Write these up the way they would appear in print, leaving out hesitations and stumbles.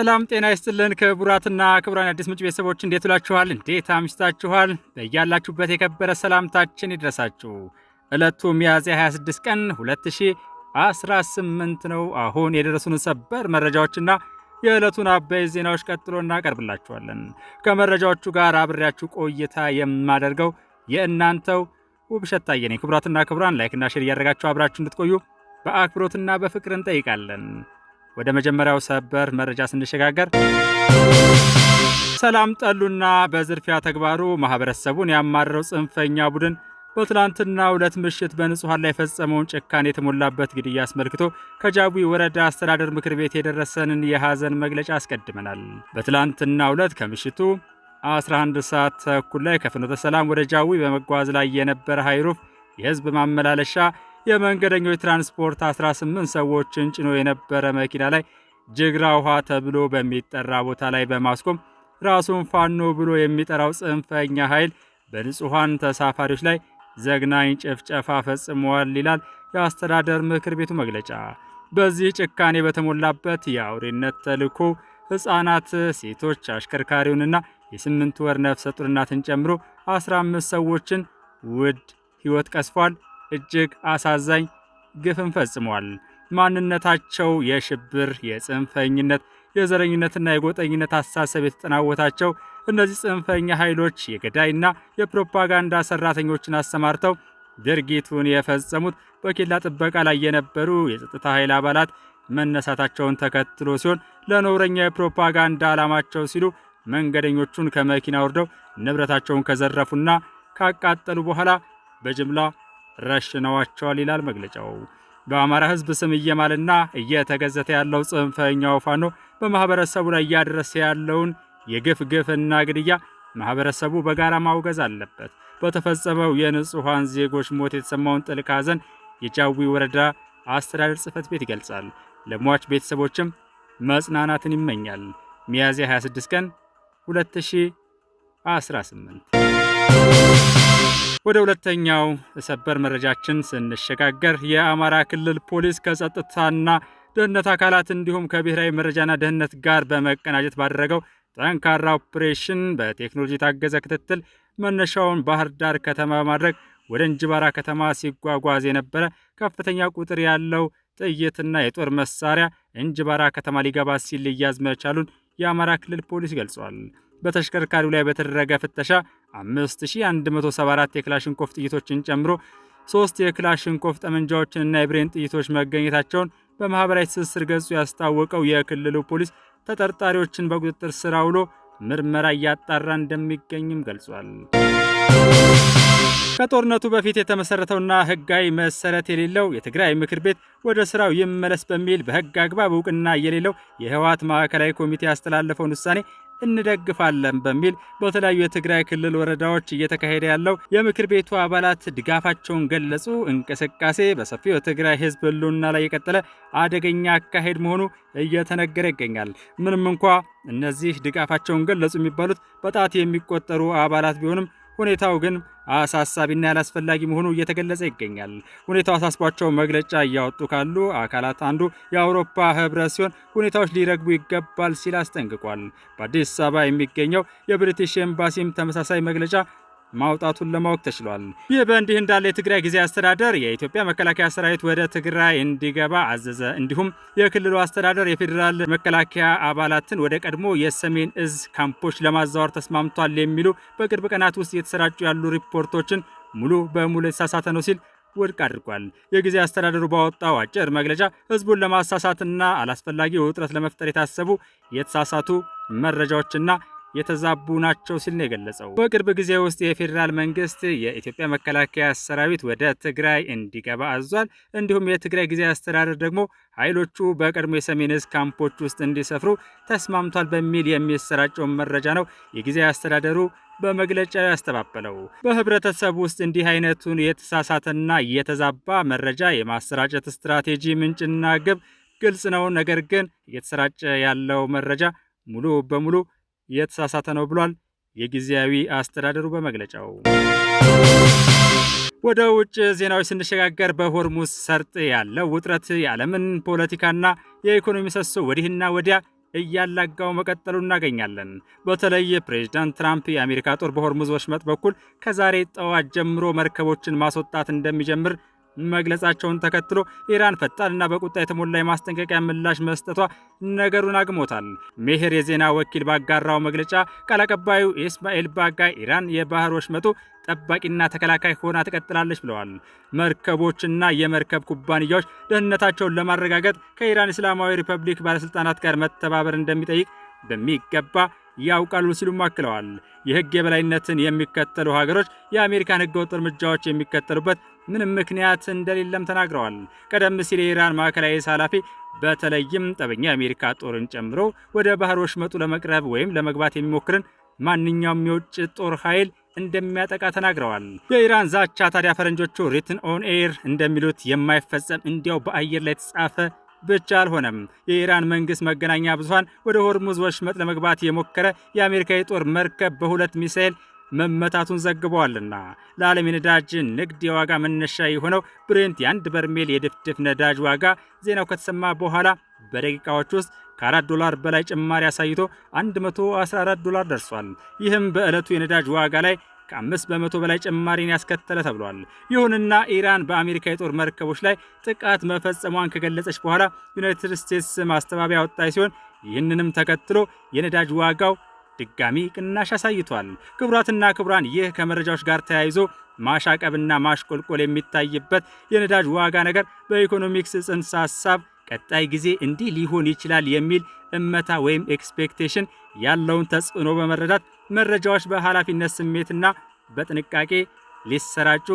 ሰላም ጤና ይስጥልን ክቡራትና ክቡራን አዲስ ምንጭ ቤተሰቦች እንዴት ውላችኋል? እንዴት አምሽታችኋል? በያላችሁበት የከበረ ሰላምታችን ይድረሳችሁ። ዕለቱ ሚያዝያ 26 ቀን 2018 ነው። አሁን የደረሱን ሰበር መረጃዎችና የዕለቱን አበይት ዜናዎች ቀጥሎ እናቀርብላችኋለን። ከመረጃዎቹ ጋር አብሬያችሁ ቆይታ የማደርገው የእናንተው ውብሸት ታየ ነኝ። ክቡራትና ክቡራን ላይክና ሼር እያደረጋችሁ አብራችሁ እንድትቆዩ በአክብሮትና በፍቅር እንጠይቃለን። ወደ መጀመሪያው ሰበር መረጃ ስንሸጋገር ሰላም ጠሉና በዝርፊያ ተግባሩ ማህበረሰቡን ያማረረው ጽንፈኛ ቡድን በትላንትናው ዕለት ምሽት በንጹሃን ላይ የፈጸመውን ጭካኔ የተሞላበት ግድያ አስመልክቶ ከጃዊ ወረዳ አስተዳደር ምክር ቤት የደረሰንን የሐዘን መግለጫ አስቀድመናል። በትላንትናው ዕለት ከምሽቱ 11 ሰዓት ተኩል ላይ ከፍኖተ ሰላም ወደ ጃዊ በመጓዝ ላይ የነበረ ሃይሩፍ የህዝብ ማመላለሻ የመንገደኞች ትራንስፖርት 18 ሰዎችን ጭኖ የነበረ መኪና ላይ ጅግራ ውሃ ተብሎ በሚጠራ ቦታ ላይ በማስቆም ራሱን ፋኖ ብሎ የሚጠራው ጽንፈኛ ኃይል በንጹሃን ተሳፋሪዎች ላይ ዘግናኝ ጭፍጨፋ ፈጽሟል ይላል የአስተዳደር ምክር ቤቱ መግለጫ። በዚህ ጭካኔ በተሞላበት የአውሬነት ተልዕኮ ሕፃናት፣ ሴቶች፣ አሽከርካሪውንና የ8 ወር ነፍሰ ጡር እናትን ጨምሮ 15 ሰዎችን ውድ ሕይወት ቀስፏል። እጅግ አሳዛኝ ግፍን ፈጽሟል። ማንነታቸው የሽብር፣ የጽንፈኝነት፣ የዘረኝነትና የጎጠኝነት አስተሳሰብ የተጠናወታቸው እነዚህ ጽንፈኛ ኃይሎች የገዳይና የፕሮፓጋንዳ ሰራተኞችን አሰማርተው ድርጊቱን የፈጸሙት በኬላ ጥበቃ ላይ የነበሩ የጸጥታ ኃይል አባላት መነሳታቸውን ተከትሎ ሲሆን ለነውረኛ የፕሮፓጋንዳ ዓላማቸው ሲሉ መንገደኞቹን ከመኪና ወርደው ንብረታቸውን ከዘረፉና ካቃጠሉ በኋላ በጅምላ ረሽነዋቸዋል ይላል መግለጫው። በአማራ ሕዝብ ስም እየማልና እየተገዘተ ያለው ጽንፈኛው ፋኖ በማህበረሰቡ ላይ እያደረሰ ያለውን የግፍና ግድያ ማህበረሰቡ በጋራ ማውገዝ አለበት። በተፈጸመው የንጹሃን ዜጎች ሞት የተሰማውን ጥልቅ ሐዘን የጃዊ ወረዳ አስተዳደር ጽሕፈት ቤት ይገልጻል። ለሟች ቤተሰቦችም መጽናናትን ይመኛል። ሚያዝያ 26 ቀን 2018። ወደ ሁለተኛው ሰበር መረጃችን ስንሸጋገር የአማራ ክልል ፖሊስ ከጸጥታና ደህንነት አካላት እንዲሁም ከብሔራዊ መረጃና ደህንነት ጋር በመቀናጀት ባደረገው ጠንካራ ኦፕሬሽን በቴክኖሎጂ የታገዘ ክትትል መነሻውን ባህር ዳር ከተማ በማድረግ ወደ እንጅባራ ከተማ ሲጓጓዝ የነበረ ከፍተኛ ቁጥር ያለው ጥይትና የጦር መሳሪያ እንጅባራ ከተማ ሊገባ ሲል ሊያዝ መቻሉን የአማራ ክልል ፖሊስ ገልጿል። በተሽከርካሪው ላይ በተደረገ ፍተሻ 5174 የክላሽንኮፍ ጥይቶችን ጨምሮ 3 የክላሽንኮፍ ጠመንጃዎችንና የብሬን ጥይቶች መገኘታቸውን በማህበራዊ ትስስር ገጹ ያስታወቀው የክልሉ ፖሊስ ተጠርጣሪዎችን በቁጥጥር ስር አውሎ ምርመራ እያጣራ እንደሚገኝም ገልጿል። ከጦርነቱ በፊት የተመሰረተውና ህጋዊ መሰረት የሌለው የትግራይ ምክር ቤት ወደ ስራው ይመለስ በሚል በህግ አግባብ እውቅና የሌለው የህወሓት ማዕከላዊ ኮሚቴ ያስተላለፈውን ውሳኔ እንደግፋለን በሚል በተለያዩ የትግራይ ክልል ወረዳዎች እየተካሄደ ያለው የምክር ቤቱ አባላት ድጋፋቸውን ገለጹ። እንቅስቃሴ በሰፊው የትግራይ ህዝብ ህልውና ላይ የቀጠለ አደገኛ አካሄድ መሆኑ እየተነገረ ይገኛል። ምንም እንኳ እነዚህ ድጋፋቸውን ገለጹ የሚባሉት በጣት የሚቆጠሩ አባላት ቢሆንም ሁኔታው ግን አሳሳቢና ያላስፈላጊ መሆኑ እየተገለጸ ይገኛል። ሁኔታው አሳስቧቸው መግለጫ እያወጡ ካሉ አካላት አንዱ የአውሮፓ ህብረት ሲሆን ሁኔታዎች ሊረግቡ ይገባል ሲል አስጠንቅቋል። በአዲስ አበባ የሚገኘው የብሪቲሽ ኤምባሲም ተመሳሳይ መግለጫ ማውጣቱን ለማወቅ ተችሏል። ይህ በእንዲህ እንዳለ የትግራይ ጊዜያዊ አስተዳደር የኢትዮጵያ መከላከያ ሰራዊት ወደ ትግራይ እንዲገባ አዘዘ። እንዲሁም የክልሉ አስተዳደር የፌዴራል መከላከያ አባላትን ወደ ቀድሞ የሰሜን እዝ ካምፖች ለማዛወር ተስማምቷል የሚሉ በቅርብ ቀናት ውስጥ እየተሰራጩ ያሉ ሪፖርቶችን ሙሉ በሙሉ የተሳሳተ ነው ሲል ውድቅ አድርጓል። የጊዜያዊ አስተዳደሩ ባወጣው አጭር መግለጫ ህዝቡን ለማሳሳትና አላስፈላጊ ውጥረት ለመፍጠር የታሰቡ የተሳሳቱ መረጃዎችና የተዛቡ ናቸው ሲል ነው የገለጸው። በቅርብ ጊዜ ውስጥ የፌዴራል መንግስት የኢትዮጵያ መከላከያ ሰራዊት ወደ ትግራይ እንዲገባ አዟል። እንዲሁም የትግራይ ጊዜያዊ አስተዳደር ደግሞ ኃይሎቹ በቀድሞ የሰሜን እዝ ካምፖች ውስጥ እንዲሰፍሩ ተስማምቷል በሚል የሚሰራጨው መረጃ ነው የጊዜያዊ አስተዳደሩ በመግለጫው ያስተባበለው። በህብረተሰብ ውስጥ እንዲህ አይነቱን የተሳሳተና የተዛባ መረጃ የማሰራጨት ስትራቴጂ ምንጭና ግብ ግልጽ ነው። ነገር ግን እየተሰራጨ ያለው መረጃ ሙሉ በሙሉ የተሳሳተ ነው ብሏል የጊዜያዊ አስተዳደሩ በመግለጫው። ወደ ውጭ ዜናዎች ስንሸጋገር በሆርሙዝ ሰርጥ ያለው ውጥረት የዓለምን ፖለቲካና የኢኮኖሚ ምሰሶ ወዲህና ወዲያ እያላጋው መቀጠሉ እናገኛለን። በተለይ ፕሬዝዳንት ትራምፕ የአሜሪካ ጦር በሆርሙዝ ወሽመጥ በኩል ከዛሬ ጠዋት ጀምሮ መርከቦችን ማስወጣት እንደሚጀምር መግለጻቸውን ተከትሎ ኢራን ፈጣንና በቁጣ የተሞላ የማስጠንቀቂያ ምላሽ መስጠቷ ነገሩን አግሞታል። ሜሄር የዜና ወኪል ባጋራው መግለጫ ቃል አቀባዩ ኢስማኤል ባጋይ ኢራን የባህር ወሽመጡ ጠባቂና ተከላካይ ሆና ትቀጥላለች ብለዋል። መርከቦችና የመርከብ ኩባንያዎች ደህንነታቸውን ለማረጋገጥ ከኢራን እስላማዊ ሪፐብሊክ ባለስልጣናት ጋር መተባበር እንደሚጠይቅ በሚገባ ያውቃሉ ሲሉም አክለዋል። የህግ የበላይነትን የሚከተሉ ሀገሮች የአሜሪካን ህገወጥ እርምጃዎች የሚከተሉበት ምንም ምክንያት እንደሌለም ተናግረዋል። ቀደም ሲል የኢራን ማዕከላዊ ኃላፊ በተለይም ጠበኛ የአሜሪካ ጦርን ጨምሮ ወደ ባህር ወሽመጡ ለመቅረብ ወይም ለመግባት የሚሞክርን ማንኛውም የውጭ ጦር ኃይል እንደሚያጠቃ ተናግረዋል። የኢራን ዛቻ ታዲያ ፈረንጆቹ ሪትን ኦን ኤር እንደሚሉት የማይፈጸም እንዲያው በአየር ላይ የተጻፈ ብቻ አልሆነም። የኢራን መንግስት መገናኛ ብዙሃን ወደ ሆርሙዝ ወሽመጥ ለመግባት የሞከረ የአሜሪካ የጦር መርከብ በሁለት ሚሳኤል መመታቱን ዘግበዋልና። ለዓለም የነዳጅ ንግድ የዋጋ መነሻ የሆነው ብሬንት የአንድ በርሜል የድፍድፍ ነዳጅ ዋጋ ዜናው ከተሰማ በኋላ በደቂቃዎች ውስጥ $4 በላይ ጭማሪ አሳይቶ $114 ደርሷል። ይህም በዕለቱ የነዳጅ ዋጋ ላይ ከ5 በመቶ በላይ ጭማሪን ያስከተለ ተብሏል። ይሁንና ኢራን በአሜሪካ የጦር መርከቦች ላይ ጥቃት መፈጸሟን ከገለጸች በኋላ ዩናይትድ ስቴትስ ማስተባበያ ወጣች ሲሆን ይህንንም ተከትሎ የነዳጅ ዋጋው ድጋሚ ቅናሽ አሳይቷል። ክቡራትና ክቡራን፣ ይህ ከመረጃዎች ጋር ተያይዞ ማሻቀብና ማሽቆልቆል የሚታይበት የነዳጅ ዋጋ ነገር በኢኮኖሚክስ ጽንሰ ሐሳብ ቀጣይ ጊዜ እንዲህ ሊሆን ይችላል የሚል እመታ ወይም ኤክስፔክቴሽን ያለውን ተጽዕኖ በመረዳት መረጃዎች በኃላፊነት ስሜትና በጥንቃቄ ሊሰራጩ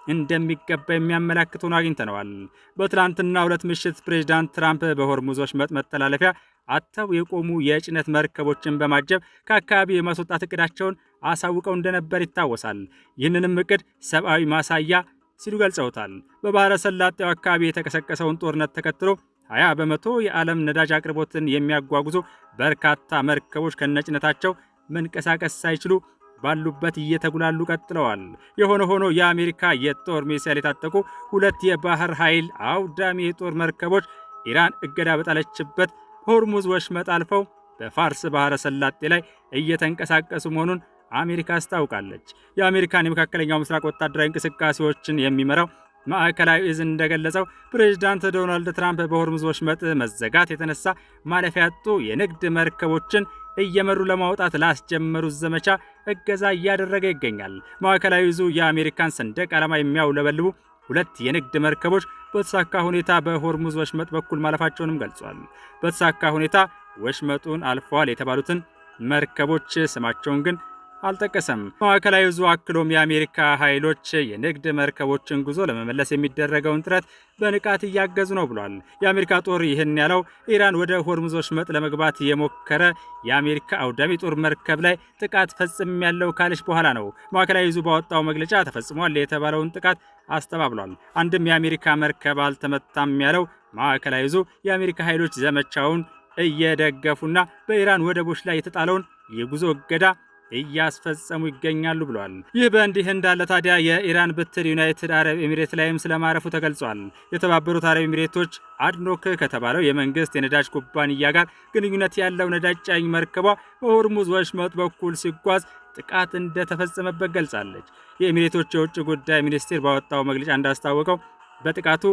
እንደሚገባ የሚያመላክቱን አግኝተነዋል። በትላንትናው ዕለት ምሽት ፕሬዝዳንት ትራምፕ በሆርሙዝ ወሽመጥ መተላለፊያ አጥተው የቆሙ የጭነት መርከቦችን በማጀብ ከአካባቢ የማስወጣት እቅዳቸውን አሳውቀው እንደነበር ይታወሳል። ይህንንም እቅድ ሰብአዊ ማሳያ ሲሉ ገልጸውታል። በባህረ ሰላጤው አካባቢ የተቀሰቀሰውን ጦርነት ተከትሎ 20 በመቶ የዓለም ነዳጅ አቅርቦትን የሚያጓጉዙ በርካታ መርከቦች ከነጭነታቸው መንቀሳቀስ ሳይችሉ ባሉበት እየተጉላሉ ቀጥለዋል። የሆነ ሆኖ የአሜሪካ የጦር ሚሳኤል የታጠቁ ሁለት የባህር ኃይል አውዳሚ የጦር መርከቦች ኢራን እገዳ በጣለችበት ሆርሙዝ ወሽመጥ አልፈው በፋርስ ባህረ ሰላጤ ላይ እየተንቀሳቀሱ መሆኑን አሜሪካ አስታውቃለች። የአሜሪካን የመካከለኛው ምስራቅ ወታደራዊ እንቅስቃሴዎችን የሚመራው ማዕከላዊ እዝ እንደገለጸው ፕሬዝዳንት ዶናልድ ትራምፕ በሆርሙዝ ወሽመጥ መዘጋት የተነሳ ማለፊያ ያጡ የንግድ መርከቦችን እየመሩ ለማውጣት ላስጀመሩት ዘመቻ እገዛ እያደረገ ይገኛል። ማዕከላዊ እዙ የአሜሪካን ሰንደቅ ዓላማ የሚያውለበልቡ ሁለት የንግድ መርከቦች በተሳካ ሁኔታ በሆርሙዝ ወሽመጥ በኩል ማለፋቸውንም ገልጿል። በተሳካ ሁኔታ ወሽመጡን አልፈዋል የተባሉትን መርከቦች ስማቸውን ግን አልጠቀሰም። ማዕከላዊ እዙ አክሎም የአሜሪካ ኃይሎች የንግድ መርከቦችን ጉዞ ለመመለስ የሚደረገውን ጥረት በንቃት እያገዙ ነው ብሏል። የአሜሪካ ጦር ይህን ያለው ኢራን ወደ ሆርሙዝ ወሽመጥ ለመግባት የሞከረ የአሜሪካ አውዳሚ ጦር መርከብ ላይ ጥቃት ፈጽሜያለሁ ካለች በኋላ ነው። ማዕከላዊ እዙ ባወጣው መግለጫ ተፈጽሟል የተባለውን ጥቃት አስተባብሏል። አንድም የአሜሪካ መርከብ አልተመታም ያለው ማዕከላዊ እዙ የአሜሪካ ኃይሎች ዘመቻውን እየደገፉና በኢራን ወደቦች ላይ የተጣለውን የጉዞ እገዳ እያስፈጸሙ ይገኛሉ ብሏል። ይህ በእንዲህ እንዳለ ታዲያ የኢራን ብትር ዩናይትድ አረብ ኤሚሬት ላይም ስለማረፉ ተገልጿል። የተባበሩት አረብ ኤሚሬቶች አድኖክ ከተባለው የመንግስት የነዳጅ ኩባንያ ጋር ግንኙነት ያለው ነዳጅ ጫኝ መርከቧ በሆርሙዝ ወሽመጥ በኩል ሲጓዝ ጥቃት እንደተፈጸመበት ገልጻለች። የኤሚሬቶች የውጭ ጉዳይ ሚኒስቴር ባወጣው መግለጫ እንዳስታወቀው በጥቃቱ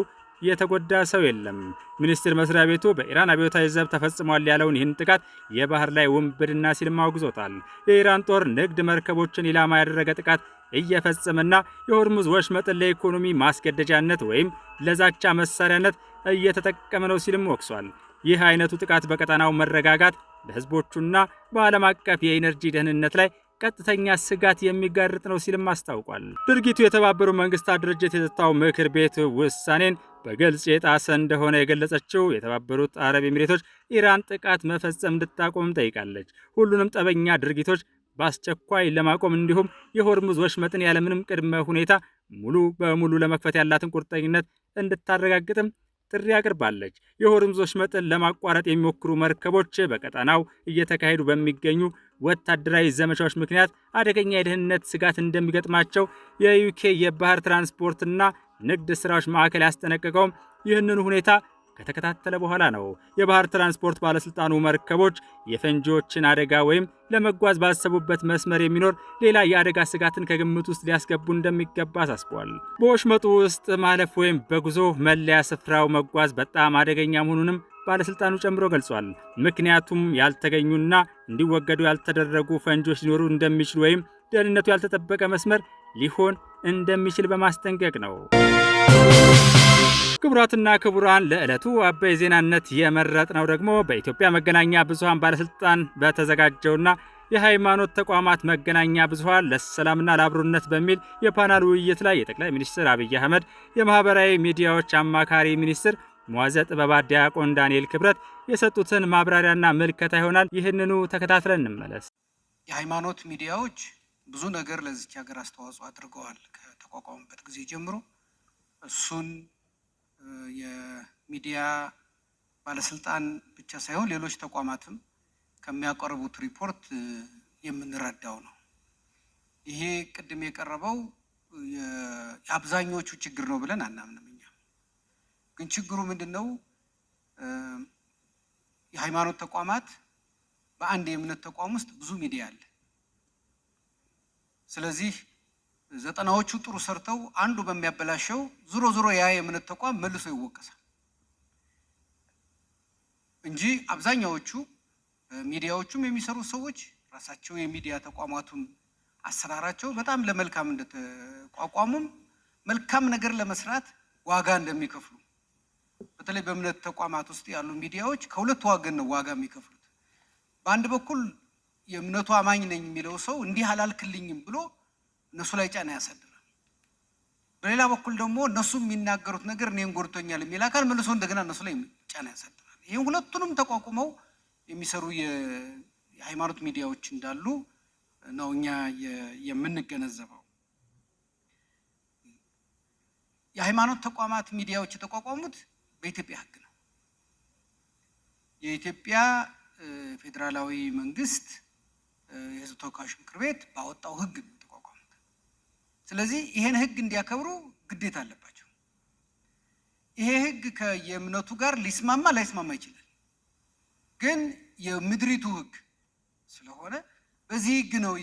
የተጎዳ ሰው የለም። ሚኒስቴር መስሪያ ቤቱ በኢራን አብዮታዊ ዘብ ተፈጽሟል ያለውን ይህን ጥቃት የባህር ላይ ውንብድና ሲልም አውግዞታል። የኢራን ጦር ንግድ መርከቦችን ኢላማ ያደረገ ጥቃት እየፈጸመና የሆርሙዝ ወሽመጥን ለኢኮኖሚ ማስገደጃነት ወይም ለዛቻ መሳሪያነት እየተጠቀመ ነው ሲልም ወቅሷል። ይህ አይነቱ ጥቃት በቀጠናው መረጋጋት በህዝቦቹና በዓለም አቀፍ የኢነርጂ ደህንነት ላይ ቀጥተኛ ስጋት የሚጋርጥ ነው ሲልም አስታውቋል። ድርጊቱ የተባበሩት መንግስታት ድርጅት የጸጥታው ምክር ቤት ውሳኔን በግልጽ የጣሰ እንደሆነ የገለጸችው የተባበሩት አረብ ኤሚሬቶች ኢራን ጥቃት መፈጸም እንድታቆም ጠይቃለች። ሁሉንም ጠበኛ ድርጊቶች በአስቸኳይ ለማቆም እንዲሁም የሆርሙዝ ወሽመጥን ያለምንም ቅድመ ሁኔታ ሙሉ በሙሉ ለመክፈት ያላትን ቁርጠኝነት እንድታረጋግጥም ጥሪ አቅርባለች። የሆርሙዝ ወሽመጥን ለማቋረጥ የሚሞክሩ መርከቦች በቀጠናው እየተካሄዱ በሚገኙ ወታደራዊ ዘመቻዎች ምክንያት አደገኛ የደህንነት ስጋት እንደሚገጥማቸው የዩኬ የባህር ትራንስፖርትና ንግድ ስራዎች ማዕከል ያስጠነቀቀውም ይህንን ሁኔታ ከተከታተለ በኋላ ነው። የባህር ትራንስፖርት ባለስልጣኑ መርከቦች የፈንጂዎችን አደጋ ወይም ለመጓዝ ባሰቡበት መስመር የሚኖር ሌላ የአደጋ ስጋትን ከግምት ውስጥ ሊያስገቡ እንደሚገባ አሳስቧል። በወሽመጡ ውስጥ ማለፍ ወይም በጉዞ መለያ ስፍራው መጓዝ በጣም አደገኛ መሆኑንም ባለስልጣኑ ጨምሮ ገልጿል። ምክንያቱም ያልተገኙና እንዲወገዱ ያልተደረጉ ፈንጂዎች ሊኖሩ እንደሚችሉ ወይም ደህንነቱ ያልተጠበቀ መስመር ሊሆን እንደሚችል በማስጠንቀቅ ነው። ክቡራትና ክቡራን ለዕለቱ አበይ ዜናነት የመረጥነው ደግሞ በኢትዮጵያ መገናኛ ብዙሃን ባለስልጣን በተዘጋጀውና የሃይማኖት ተቋማት መገናኛ ብዙሃን ለሰላምና ለአብሮነት በሚል የፓናል ውይይት ላይ የጠቅላይ ሚኒስትር አብይ አህመድ የማህበራዊ ሚዲያዎች አማካሪ ሚኒስትር ሙዓዘ ጥበባት ዲያቆን ዳንኤል ክብረት የሰጡትን ማብራሪያና ምልከታ ይሆናል። ይህንኑ ተከታትለን እንመለስ። የሃይማኖት ሚዲያዎች ብዙ ነገር ለዚች ሀገር አስተዋጽኦ አድርገዋል ከተቋቋሙበት ጊዜ ጀምሮ። እሱን የሚዲያ ባለስልጣን ብቻ ሳይሆን ሌሎች ተቋማትም ከሚያቀርቡት ሪፖርት የምንረዳው ነው። ይሄ ቅድም የቀረበው የአብዛኞቹ ችግር ነው ብለን አናምንም። እኛ ግን ችግሩ ምንድነው? የሃይማኖት ተቋማት በአንድ የእምነት ተቋም ውስጥ ብዙ ሚዲያ አለ። ስለዚህ ዘጠናዎቹ ጥሩ ሰርተው አንዱ በሚያበላሸው ዙሮ ዙሮ ያ የእምነት ተቋም መልሶ ይወቀሳል እንጂ አብዛኛዎቹ ሚዲያዎቹም የሚሰሩ ሰዎች ራሳቸው የሚዲያ ተቋማቱን አሰራራቸው በጣም ለመልካም እንደተቋቋሙም መልካም ነገር ለመስራት ዋጋ እንደሚከፍሉ፣ በተለይ በእምነት ተቋማት ውስጥ ያሉ ሚዲያዎች ከሁለት ወገን ነው ዋጋ የሚከፍሉት። በአንድ በኩል የእምነቱ አማኝ ነኝ የሚለው ሰው እንዲህ አላልክልኝም ብሎ እነሱ ላይ ጫና ያሳድራል። በሌላ በኩል ደግሞ እነሱ የሚናገሩት ነገር እኔን ጎድቶኛል የሚል አካል መልሶ እንደገና እነሱ ላይ ጫና ያሳድራል። ይሄን ሁለቱንም ተቋቁመው የሚሰሩ የሃይማኖት ሚዲያዎች እንዳሉ ነው እኛ የምንገነዘበው። የሃይማኖት ተቋማት ሚዲያዎች የተቋቋሙት በኢትዮጵያ ሕግ ነው። የኢትዮጵያ ፌዴራላዊ መንግስት የሕዝብ ተወካዮች ምክር ቤት ባወጣው ሕግ ነው የተቋቋሙት። ስለዚህ ይሄን ሕግ እንዲያከብሩ ግዴታ አለባቸው። ይሄ ሕግ ከየእምነቱ ጋር ሊስማማ ላይስማማ ይችላል። ግን የምድሪቱ ሕግ ስለሆነ በዚህ ሕግ ነው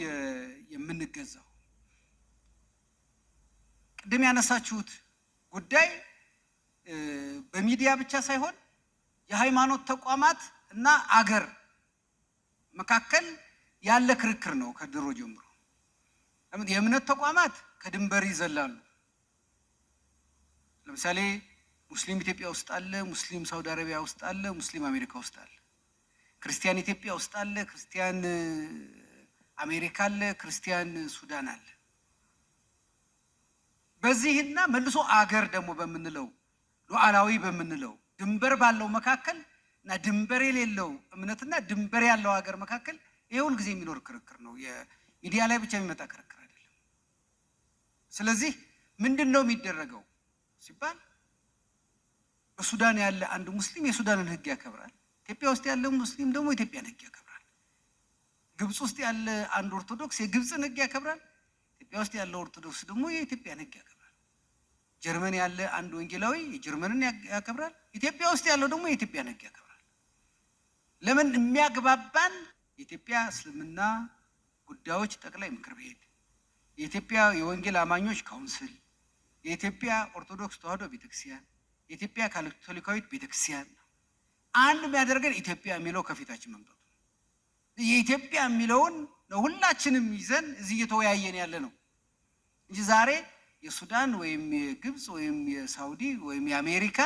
የምንገዛው። ቅድም ያነሳችሁት ጉዳይ በሚዲያ ብቻ ሳይሆን የሃይማኖት ተቋማት እና አገር መካከል ያለ ክርክር ነው ከድሮ ጀምሮ። የእምነት ተቋማት ከድንበር ይዘላሉ። ለምሳሌ ሙስሊም ኢትዮጵያ ውስጥ አለ፣ ሙስሊም ሳውዲ አረቢያ ውስጥ አለ፣ ሙስሊም አሜሪካ ውስጥ አለ። ክርስቲያን ኢትዮጵያ ውስጥ አለ፣ ክርስቲያን አሜሪካ አለ፣ ክርስቲያን ሱዳን አለ። በዚህና መልሶ አገር ደግሞ በምንለው ሉዓላዊ በምንለው ድንበር ባለው መካከል እና ድንበር የሌለው እምነትና ድንበር ያለው ሀገር መካከል ይሄ ሁል ጊዜ የሚኖር ክርክር ነው። የሚዲያ ላይ ብቻ የሚመጣ ክርክር አይደለም። ስለዚህ ምንድነው የሚደረገው ሲባል በሱዳን ያለ አንድ ሙስሊም የሱዳንን ሕግ ያከብራል። ኢትዮጵያ ውስጥ ያለ ሙስሊም ደግሞ ኢትዮጵያን ሕግ ያከብራል። ግብጽ ውስጥ ያለ አንድ ኦርቶዶክስ የግብጽን ሕግ ያከብራል። ኢትዮጵያ ውስጥ ያለ ኦርቶዶክስ ደግሞ የኢትዮጵያን ሕግ ያከብራል። ጀርመን ያለ አንድ ወንጌላዊ የጀርመንን ያከብራል። ኢትዮጵያ ውስጥ ያለው ደግሞ የኢትዮጵያን ሕግ ያከብራል። ለምን? የሚያግባባን የኢትዮጵያ እስልምና ጉዳዮች ጠቅላይ ምክር ቤት፣ የኢትዮጵያ የወንጌል አማኞች ካውንስል፣ የኢትዮጵያ ኦርቶዶክስ ተዋሕዶ ቤተክርስቲያን፣ የኢትዮጵያ ካቶሊካዊት ቤተክርስቲያን ነው። አንድ የሚያደርገን ኢትዮጵያ የሚለው ከፊታችን መምጣቱ የኢትዮጵያ የሚለውን ነው ሁላችንም ይዘን እዚህ እየተወያየን ያለ ነው እንጂ ዛሬ የሱዳን ወይም የግብጽ ወይም የሳውዲ ወይም የአሜሪካ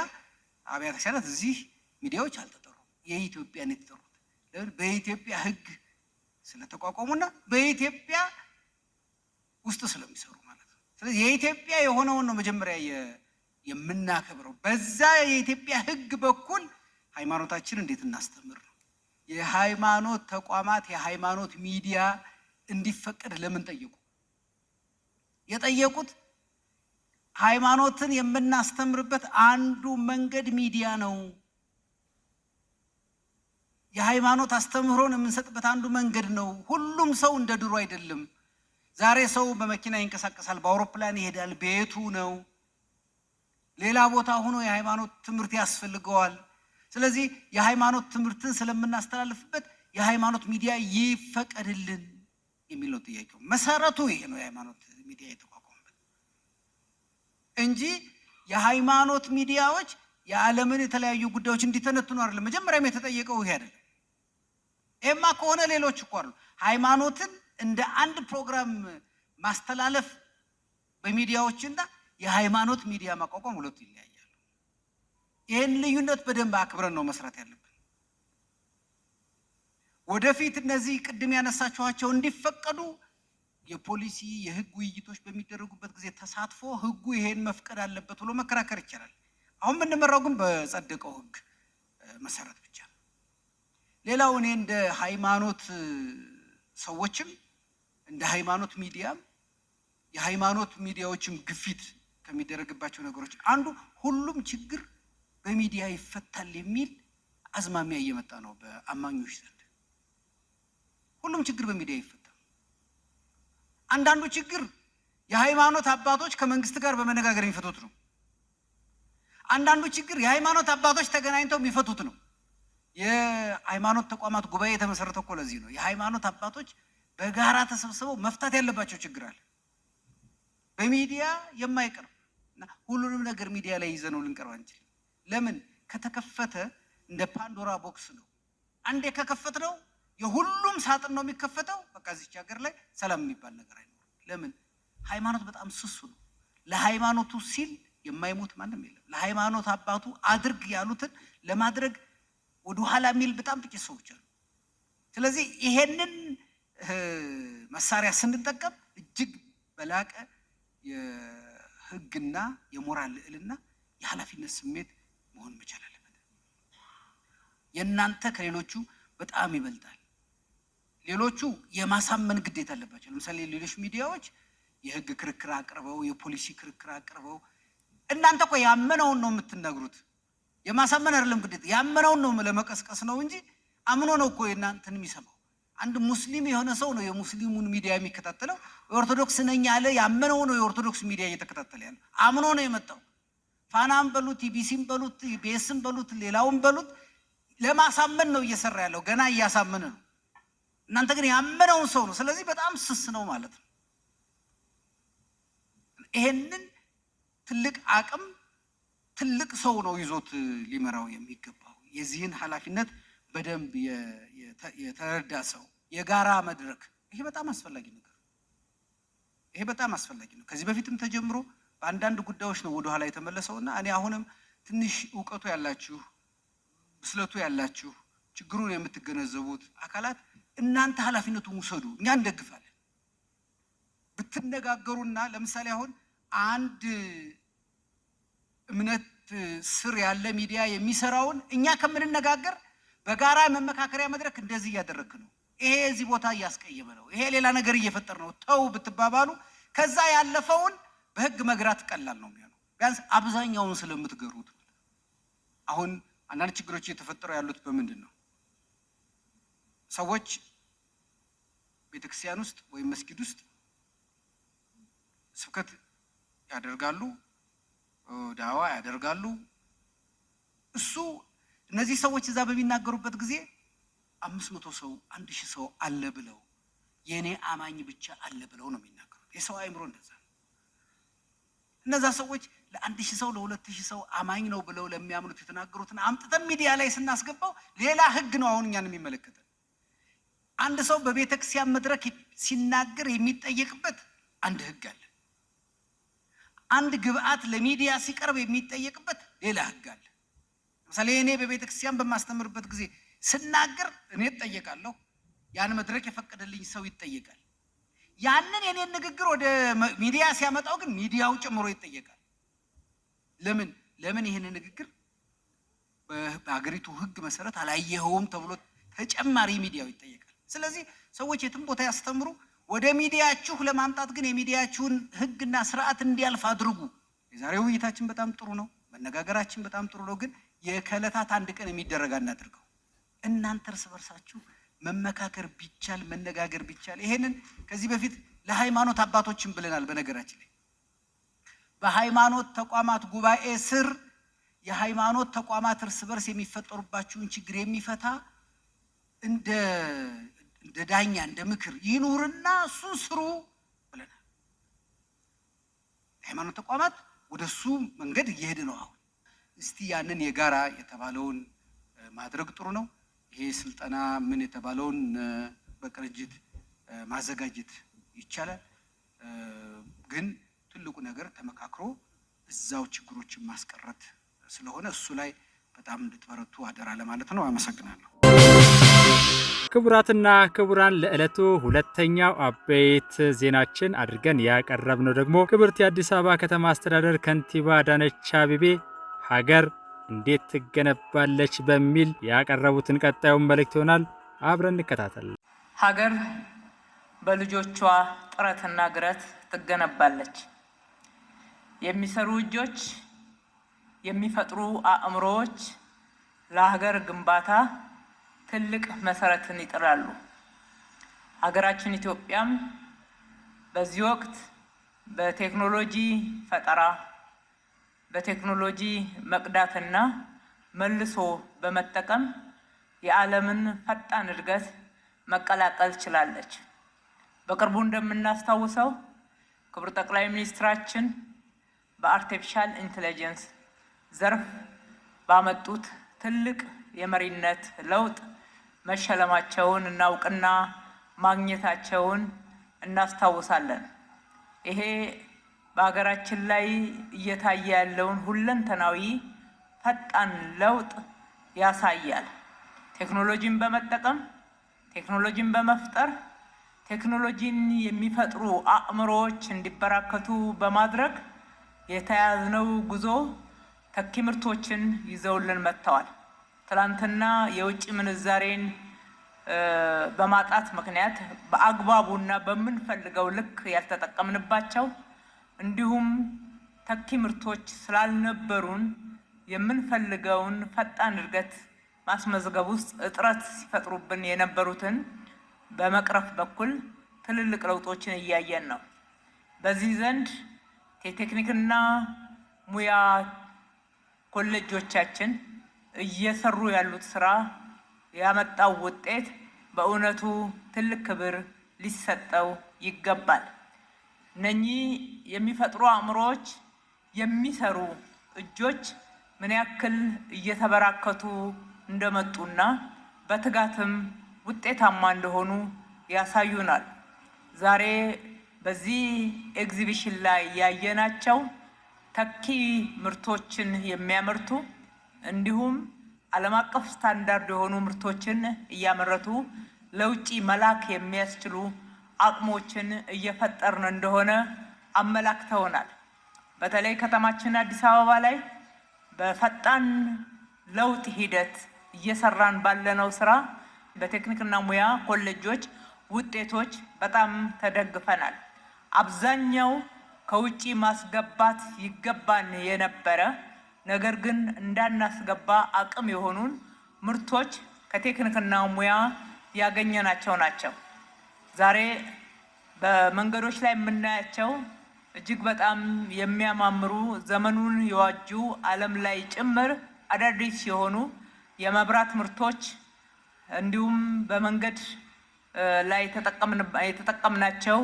አብያተ ክርስቲያናት እዚህ ሚዲያዎች አልተጠሩም። የኢትዮጵያን የተጠሩት ለምን? በኢትዮጵያ ሕግ ስለተቋቋሙና በኢትዮጵያ ውስጥ ስለሚሰሩ ማለት ነው። ስለዚህ የኢትዮጵያ የሆነውን ነው መጀመሪያ የምናከብረው። በዛ የኢትዮጵያ ሕግ በኩል ሃይማኖታችን እንዴት እናስተምር ነው። የሃይማኖት ተቋማት የሃይማኖት ሚዲያ እንዲፈቀድ ለምን ጠየቁ? የጠየቁት ሃይማኖትን የምናስተምርበት አንዱ መንገድ ሚዲያ ነው። የሃይማኖት አስተምህሮን የምንሰጥበት አንዱ መንገድ ነው። ሁሉም ሰው እንደ ድሮ አይደለም። ዛሬ ሰው በመኪና ይንቀሳቀሳል፣ በአውሮፕላን ይሄዳል፣ ቤቱ ነው። ሌላ ቦታ ሆኖ የሃይማኖት ትምህርት ያስፈልገዋል። ስለዚህ የሃይማኖት ትምህርትን ስለምናስተላልፍበት የሃይማኖት ሚዲያ ይፈቀድልን የሚል ነው ጥያቄው። መሰረቱ ይሄ ነው የሃይማኖት ሚዲያ የተቋቋመበት እንጂ የሃይማኖት ሚዲያዎች የዓለምን የተለያዩ ጉዳዮች እንዲተነትኑ አይደለም። መጀመሪያም የተጠየቀው ይሄ አይደለም። ኤማ ከሆነ ሌሎች እኮ አሉ። ሃይማኖትን እንደ አንድ ፕሮግራም ማስተላለፍ በሚዲያዎችና የሃይማኖት ሚዲያ ማቋቋም ሁለቱ ይለያያሉ። ይህን ልዩነት በደንብ አክብረን ነው መስራት ያለብን። ወደፊት እነዚህ ቅድም ያነሳችኋቸው እንዲፈቀዱ የፖሊሲ የህግ ውይይቶች በሚደረጉበት ጊዜ ተሳትፎ ህጉ ይሄን መፍቀድ አለበት ብሎ መከራከር ይቻላል። አሁን የምንመራው ግን በጸደቀው ህግ መሰረት ብቻ ነው። ሌላው እኔ እንደ ሃይማኖት ሰዎችም እንደ ሃይማኖት ሚዲያም የሃይማኖት ሚዲያዎችም ግፊት ከሚደረግባቸው ነገሮች አንዱ ሁሉም ችግር በሚዲያ ይፈታል የሚል አዝማሚያ እየመጣ ነው በአማኞች ዘንድ። ሁሉም ችግር በሚዲያ ይፈታል። አንዳንዱ ችግር የሃይማኖት አባቶች ከመንግስት ጋር በመነጋገር የሚፈቱት ነው። አንዳንዱ ችግር የሃይማኖት አባቶች ተገናኝተው የሚፈቱት ነው። የሃይማኖት ተቋማት ጉባኤ የተመሰረተው እኮ ለዚህ ነው። የሃይማኖት አባቶች በጋራ ተሰብስበው መፍታት ያለባቸው ችግር አለ በሚዲያ የማይቀርብ እና ሁሉንም ነገር ሚዲያ ላይ ይዘነው ልንቀርብ አንችልም። ለምን? ከተከፈተ እንደ ፓንዶራ ቦክስ ነው። አንዴ ከከፈትነው የሁሉም ሳጥን ነው የሚከፈተው። በቃ እዚች ሀገር ላይ ሰላም የሚባል ነገር አይኖርም። ለምን? ሃይማኖት በጣም ስሱ ነው። ለሃይማኖቱ ሲል የማይሞት ማንም የለም። ለሃይማኖት አባቱ አድርግ ያሉትን ለማድረግ ወደ ኋላ የሚል በጣም ጥቂት ሰዎች አሉ። ስለዚህ ይሄንን መሳሪያ ስንጠቀም እጅግ በላቀ የህግና የሞራል ልዕልና የኃላፊነት ስሜት መሆን መቻል አለበት። የእናንተ ከሌሎቹ በጣም ይበልጣል። ሌሎቹ የማሳመን ግዴታ አለባቸው። ለምሳሌ ሌሎች ሚዲያዎች የህግ ክርክር አቅርበው የፖሊሲ ክርክር አቅርበው፣ እናንተ እኮ ያመነውን ነው የምትነግሩት። የማሳመን አይደለም ግዴታ፣ ያመነውን ነው ለመቀስቀስ ነው እንጂ አምኖ ነው እኮ የእናንተን የሚሰማው። አንድ ሙስሊም የሆነ ሰው ነው የሙስሊሙን ሚዲያ የሚከታተለው። ኦርቶዶክስ ነኝ ያለ ያመነው ነው የኦርቶዶክስ ሚዲያ እየተከታተለ ያለው። አምኖ ነው የመጣው። ፋናም በሉት ኢቢሲም በሉት ኢቢኤስም በሉት ሌላውም በሉት ለማሳመን ነው እየሰራ ያለው። ገና እያሳመነ ነው። እናንተ ግን ያመነውን ሰው ነው። ስለዚህ በጣም ስስ ነው ማለት ነው። ይሄንን ትልቅ አቅም ትልቅ ሰው ነው ይዞት ሊመራው የሚገባው። የዚህን ኃላፊነት በደንብ የተረዳ ሰው፣ የጋራ መድረክ፣ ይሄ በጣም አስፈላጊ ነገር። ይሄ በጣም አስፈላጊ ነው። ከዚህ በፊትም ተጀምሮ በአንዳንድ ጉዳዮች ነው ወደ ኋላ የተመለሰውና እኔ አሁንም ትንሽ እውቀቱ ያላችሁ ብስለቱ ያላችሁ ችግሩን የምትገነዘቡት አካላት እናንተ ኃላፊነቱን ውሰዱ። እኛ እንደግፋለን። ብትነጋገሩና ለምሳሌ አሁን አንድ እምነት ስር ያለ ሚዲያ የሚሰራውን እኛ ከምንነጋገር በጋራ መመካከሪያ መድረክ እንደዚህ እያደረክ ነው፣ ይሄ እዚህ ቦታ እያስቀየመ ነው፣ ይሄ ሌላ ነገር እየፈጠረ ነው፣ ተው ብትባባሉ ከዛ ያለፈውን በህግ መግራት ቀላል ነው የሚሆነው። ቢያንስ አብዛኛውን ስለምትገሩት። አሁን አንዳንድ ችግሮች እየተፈጠሩ ያሉት በምንድን ነው? ሰዎች ቤተክርስቲያን ውስጥ ወይም መስጊድ ውስጥ ስብከት ያደርጋሉ፣ ዳዋ ያደርጋሉ። እነዚህ ሰዎች እዛ በሚናገሩበት ጊዜ 500 ሰው 1000 ሰው አለ ብለው የኔ አማኝ ብቻ አለ ብለው ነው የሚናገሩት። የሰው አይምሮ እንደዛ ነው። እነዛ ሰዎች ለ1000 ሰው ለ2000 ሰው አማኝ ነው ብለው ለሚያምኑት የተናገሩትን አምጥተን ሚዲያ ላይ ስናስገባው ሌላ ህግ ነው አሁን እኛን የሚመለከተን። አንድ ሰው በቤተክርስቲያን መድረክ ሲናገር የሚጠየቅበት አንድ ህግ አለ። አንድ ግብአት ለሚዲያ ሲቀርብ የሚጠየቅበት ሌላ ህግ አለ። ለምሳሌ እኔ በቤተክርስቲያን በማስተምርበት ጊዜ ስናገር እኔ እጠየቃለሁ፣ ያን መድረክ የፈቀደልኝ ሰው ይጠየቃል። ያንን የኔን ንግግር ወደ ሚዲያ ሲያመጣው ግን ሚዲያው ጨምሮ ይጠየቃል። ለምን ይሄን ንግግር በሀገሪቱ ህግ መሰረት አላየኸውም ተብሎ ተጨማሪ ሚዲያው ይጠየቃል። ስለዚህ ሰዎች የትም ቦታ ያስተምሩ፣ ወደ ሚዲያችሁ ለማምጣት ግን የሚዲያችሁን ህግና ስርዓት እንዲያልፍ አድርጉ። የዛሬው ውይይታችን በጣም ጥሩ ነው፣ መነጋገራችን በጣም ጥሩ ነው። ግን የከለታት አንድ ቀን የሚደረግ አናድርገው። እናንተ እርስ በርሳችሁ መመካከር ቢቻል መነጋገር ቢቻል፣ ይሄንን ከዚህ በፊት ለሃይማኖት አባቶችን ብለናል። በነገራችን ላይ በሃይማኖት ተቋማት ጉባኤ ስር የሃይማኖት ተቋማት እርስ በርስ የሚፈጠሩባችሁን ችግር የሚፈታ እንደ ዳኛ እንደ ምክር ይኑርና እሱ ስሩ ብለናል። የሃይማኖት ተቋማት ወደሱ መንገድ እየሄደ ነው። አሁን እስቲ ያንን የጋራ የተባለውን ማድረግ ጥሩ ነው። ይሄ ስልጠና ምን የተባለውን በቅንጅት ማዘጋጀት ይቻላል። ግን ትልቁ ነገር ተመካክሮ እዛው ችግሮችን ማስቀረት ስለሆነ እሱ ላይ በጣም እንድትበረቱ አደራ ለማለት ነው። አመሰግናለሁ። ክቡራትና ክቡራን ለዕለቱ ሁለተኛው አበይት ዜናችን አድርገን ያቀረብነው ደግሞ ክብርት የአዲስ አበባ ከተማ አስተዳደር ከንቲባ አዳነች አቤቤ ሀገር እንዴት ትገነባለች በሚል ያቀረቡትን ቀጣዩን መልእክት ይሆናል። አብረን እንከታተል። ሀገር በልጆቿ ጥረትና ግረት ትገነባለች። የሚሰሩ እጆች፣ የሚፈጥሩ አእምሮዎች ለሀገር ግንባታ ትልቅ መሰረትን ይጥላሉ። ሀገራችን ኢትዮጵያም በዚህ ወቅት በቴክኖሎጂ ፈጠራ፣ በቴክኖሎጂ መቅዳትና መልሶ በመጠቀም የዓለምን ፈጣን እድገት መቀላቀል ችላለች። በቅርቡ እንደምናስታውሰው ክቡር ጠቅላይ ሚኒስትራችን በአርቲፊሻል ኢንተለጀንስ ዘርፍ ባመጡት ትልቅ የመሪነት ለውጥ መሸለማቸውን እና እውቅና ማግኘታቸውን እናስታውሳለን። ይሄ በሀገራችን ላይ እየታየ ያለውን ሁለንተናዊ ፈጣን ለውጥ ያሳያል። ቴክኖሎጂን በመጠቀም ቴክኖሎጂን በመፍጠር ቴክኖሎጂን የሚፈጥሩ አእምሮዎች እንዲበራከቱ በማድረግ የተያዝነው ጉዞ ተኪ ምርቶችን ይዘውልን መጥተዋል። ትላንትና የውጭ ምንዛሬን በማጣት ምክንያት በአግባቡና በምንፈልገው ልክ ያልተጠቀምንባቸው እንዲሁም ተኪ ምርቶች ስላልነበሩን የምንፈልገውን ፈጣን እድገት ማስመዝገብ ውስጥ እጥረት ሲፈጥሩብን የነበሩትን በመቅረፍ በኩል ትልልቅ ለውጦችን እያየን ነው። በዚህ ዘንድ የቴክኒክና ሙያ ኮሌጆቻችን እየሰሩ ያሉት ስራ ያመጣው ውጤት በእውነቱ ትልቅ ክብር ሊሰጠው ይገባል። እነኚህ የሚፈጥሩ አእምሮዎች፣ የሚሰሩ እጆች ምን ያክል እየተበራከቱ እንደመጡና በትጋትም ውጤታማ እንደሆኑ ያሳዩናል። ዛሬ በዚህ ኤግዚቢሽን ላይ ያየናቸው ተኪ ምርቶችን የሚያመርቱ እንዲሁም ዓለም አቀፍ ስታንዳርድ የሆኑ ምርቶችን እያመረቱ ለውጭ መላክ የሚያስችሉ አቅሞችን እየፈጠርን እንደሆነ አመላክተውናል። በተለይ ከተማችን አዲስ አበባ ላይ በፈጣን ለውጥ ሂደት እየሰራን ባለነው ስራ በቴክኒክና ሙያ ኮሌጆች ውጤቶች በጣም ተደግፈናል። አብዛኛው ከውጪ ማስገባት ይገባን የነበረ ነገር ግን እንዳናስገባ አቅም የሆኑን ምርቶች ከቴክኒክና ሙያ ያገኘናቸው ናቸው። ዛሬ በመንገዶች ላይ የምናያቸው እጅግ በጣም የሚያማምሩ ዘመኑን የዋጁ ዓለም ላይ ጭምር አዳዲስ የሆኑ የመብራት ምርቶች እንዲሁም በመንገድ ላይ የተጠቀምናቸው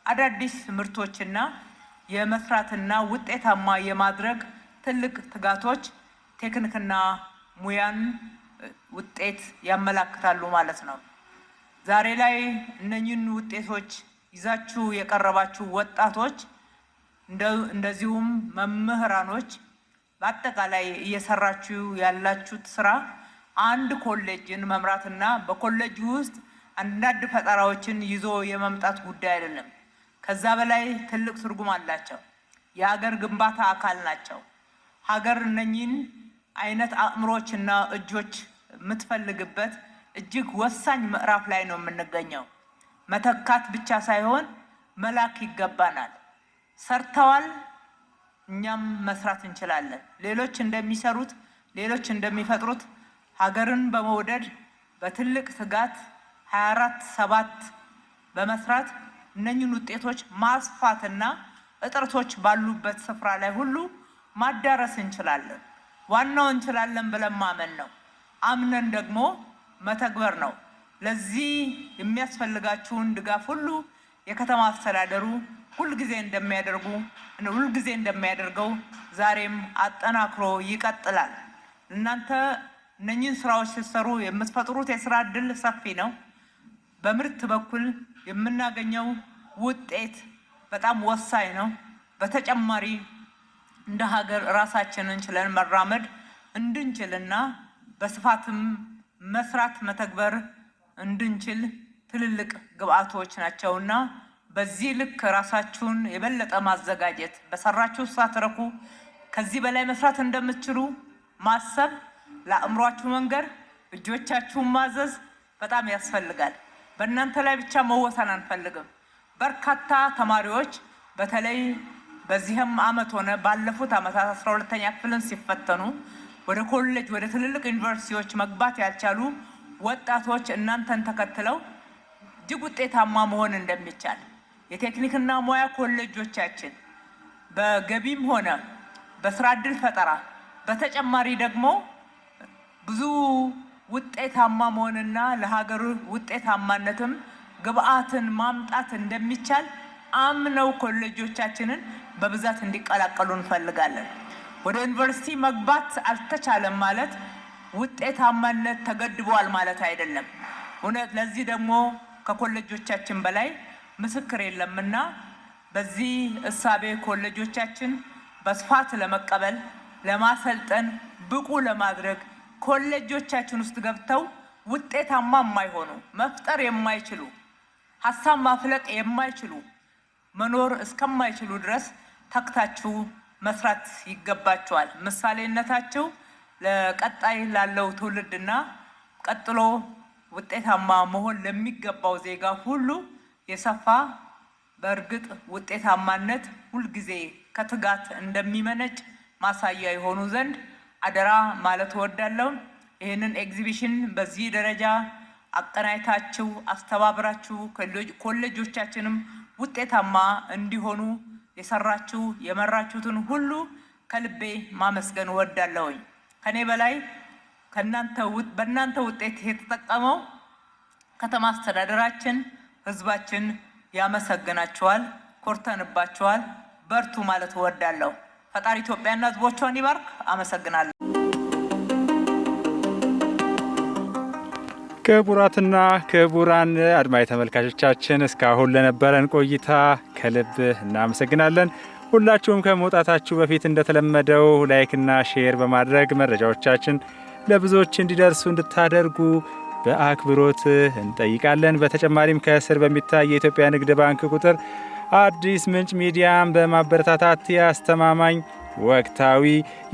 አዳዲስ ምርቶችና የመስራትና ውጤታማ የማድረግ ትልቅ ትጋቶች ቴክኒክና ሙያን ውጤት ያመላክታሉ ማለት ነው። ዛሬ ላይ እነኚህን ውጤቶች ይዛችሁ የቀረባችሁ ወጣቶች እንደዚሁም መምህራኖች በአጠቃላይ እየሰራችሁ ያላችሁት ስራ አንድ ኮሌጅን መምራትና በኮሌጅ ውስጥ አንዳንድ ፈጠራዎችን ይዞ የመምጣት ጉዳይ አይደለም። ከዛ በላይ ትልቅ ትርጉም አላቸው። የሀገር ግንባታ አካል ናቸው። ሀገር እነኚህን አይነት አእምሮችና እጆች የምትፈልግበት እጅግ ወሳኝ ምዕራፍ ላይ ነው የምንገኘው። መተካት ብቻ ሳይሆን መላክ ይገባናል። ሰርተዋል፣ እኛም መስራት እንችላለን። ሌሎች እንደሚሰሩት ሌሎች እንደሚፈጥሩት ሀገርን በመውደድ በትልቅ ትጋት 24/7 በመስራት እነኝን ውጤቶች ማስፋትና እጥረቶች ባሉበት ስፍራ ላይ ሁሉ ማዳረስ እንችላለን። ዋናው እንችላለን ብለን ማመን ነው። አምነን ደግሞ መተግበር ነው። ለዚህ የሚያስፈልጋችሁን ድጋፍ ሁሉ የከተማ አስተዳደሩ ሁልጊዜ እንደሚያደርገው ዛሬም አጠናክሮ ይቀጥላል። እናንተ እነኚህን ስራዎች ሲሰሩ የምትፈጥሩት የስራ እድል ሰፊ ነው። በምርት በኩል የምናገኘው ውጤት በጣም ወሳኝ ነው። በተጨማሪ እንደ ሀገር ራሳችንን ችለን መራመድ እንድንችልና በስፋትም መስራት መተግበር እንድንችል ትልልቅ ግብአቶች ናቸውና በዚህ ልክ ራሳችሁን የበለጠ ማዘጋጀት፣ በሰራችሁ ሳትረኩ ከዚህ በላይ መስራት እንደምትችሉ ማሰብ፣ ለአእምሯችሁ መንገር፣ እጆቻችሁን ማዘዝ በጣም ያስፈልጋል። በእናንተ ላይ ብቻ መወሰን አንፈልግም። በርካታ ተማሪዎች በተለይ በዚህም ዓመት ሆነ ባለፉት ዓመታት 12ኛ ክፍልን ሲፈተኑ ወደ ኮሌጅ ወደ ትልልቅ ዩኒቨርሲቲዎች መግባት ያልቻሉ ወጣቶች እናንተን ተከትለው እጅግ ውጤታማ መሆን እንደሚቻል የቴክኒክና ሙያ ኮሌጆቻችን በገቢም ሆነ በስራ ዕድል ፈጠራ በተጨማሪ ደግሞ ብዙ ውጤታማ መሆንና ለሀገር ውጤታማነትም ግብአትን ማምጣት እንደሚቻል አምነው ኮሌጆቻችንን በብዛት እንዲቀላቀሉ እንፈልጋለን። ወደ ዩኒቨርሲቲ መግባት አልተቻለም ማለት ውጤታማነት ተገድቧል ማለት አይደለም። እውነት ለዚህ ደግሞ ከኮሌጆቻችን በላይ ምስክር የለምና በዚህ እሳቤ ኮሌጆቻችን በስፋት ለመቀበል ለማሰልጠን ብቁ ለማድረግ ኮሌጆቻችን ውስጥ ገብተው ውጤታማ የማይሆኑ መፍጠር የማይችሉ ሀሳብ ማፍለቅ የማይችሉ መኖር እስከማይችሉ ድረስ ተክታችሁ መስራት ይገባቸዋል። ምሳሌነታቸው ለቀጣይ ላለው ትውልድና ቀጥሎ ውጤታማ መሆን ለሚገባው ዜጋ ሁሉ የሰፋ በእርግጥ ውጤታማነት ሁልጊዜ ከትጋት እንደሚመነጭ ማሳያ የሆኑ ዘንድ አደራ ማለት እወዳለሁ። ይህንን ኤግዚቢሽን በዚህ ደረጃ አቀናይታችሁ አስተባብራችሁ ኮሌጆቻችንም ውጤታማ እንዲሆኑ የሰራችሁ የመራችሁትን ሁሉ ከልቤ ማመስገን እወዳለሁኝ። ከኔ በላይ በእናንተ ውጤት የተጠቀመው ከተማ አስተዳደራችን፣ ህዝባችን ያመሰግናችኋል፣ ኮርተንባችኋል። በርቱ ማለት እወዳለሁ። ፈጣሪ ኢትዮጵያና ህዝቦቿን ይባርክ። አመሰግናለሁ። ክቡራትና ክቡራን አድማጭ ተመልካቾቻችን እስካሁን ለነበረን ቆይታ ከልብ እናመሰግናለን። ሁላችሁም ከመውጣታችሁ በፊት እንደተለመደው ላይክና ሼር በማድረግ መረጃዎቻችን ለብዙዎች እንዲደርሱ እንድታደርጉ በአክብሮት እንጠይቃለን። በተጨማሪም ከስር በሚታይ የኢትዮጵያ ንግድ ባንክ ቁጥር አዲስ ምንጭ ሚዲያን በማበረታታት የአስተማማኝ ወቅታዊ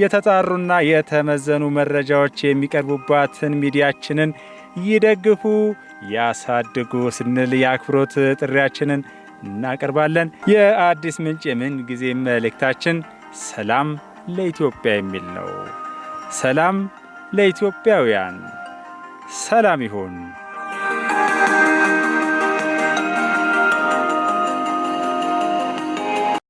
የተጣሩና የተመዘኑ መረጃዎች የሚቀርቡባትን ሚዲያችንን ይደግፉ፣ ያሳድጉ ስንል የአክብሮት ጥሪያችንን እናቀርባለን። የአዲስ ምንጭ የምን ጊዜ መልእክታችን ሰላም ለኢትዮጵያ የሚል ነው። ሰላም ለኢትዮጵያውያን፣ ሰላም ይሁን።